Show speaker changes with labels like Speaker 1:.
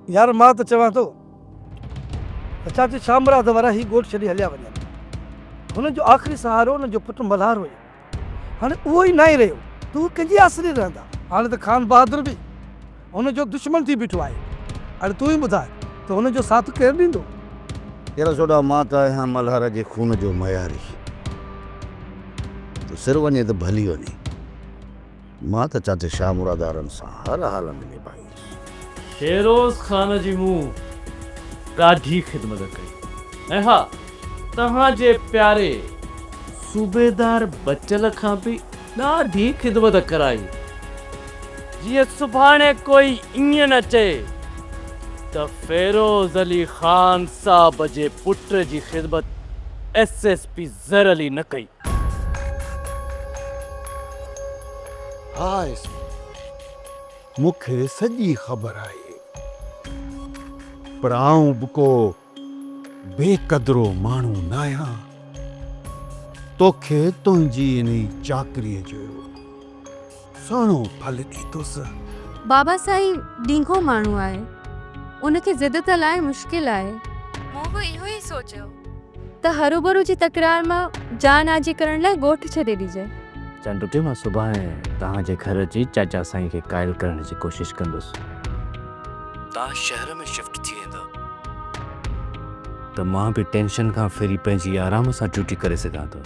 Speaker 1: यार मां त चवां थो त चाचे शामरात वारा ही ॻोठ छॾे हलिया वञनि। हुननि जो आख़िरी सहारो हुननि जो पुटु मल्हार हुयो, हाणे उहो ई न ई रहियो, तूं कंहिंजी आसरे रहंदा? हाणे त खान बहादुर बि हुनजो दुश्मन थी बीठो आहे। हाणे तूं ई ॿुधाए त हुनजो साथ केरु ॾींदो?
Speaker 2: यार सोडा मां त आहियां मल्हार जे खून जो मयारी, तो सिर वञे त भली वञे। मां त चाचे शाह मुरादारनि सां हर हाल में निभाईंदुसि।
Speaker 3: शेरोज़ ख़ान जी मूं ॾाढी ख़िदमत कई ऐं हा तव्हांजे प्यारे सूबेदार बचल खां बि ॾाढी ख़िदमत कराई। जीअं सुभाणे कोई ईअं न चए त फेरोज़ अली ख़ान साहब जे पुट जी ख़िदमत SSP ज़र अली न कई।
Speaker 4: हा मूंखे सॼी ख़बर आहे, पर आऊं बि को बेक़दरो माण्हू न आहियां। तोखे तुंहिंजी इन चाकरीअ जो सुहिणो फल ॾींदुसि।
Speaker 5: बाबा साईं ॾींघो माण्हू आहे, उनखे ज़िद लाइ मुश्किल आहे। मूं बि इहो ई सोचियो त हरूभरू जी तकरार मां जान आजी करण लाइ ॻोठ छॾे ॾिजे।
Speaker 3: चंडुटे मां सुभाणे तव्हांजे घर जी चाचा साईं खे क़ाइल करण जी कोशिशि कंदुसि। तव्हां शहर में शिफ्ट थी वेंदो त मां बि टेंशन खां फिरी पंहिंजी आराम सां ड्यूटी करे सघां थो।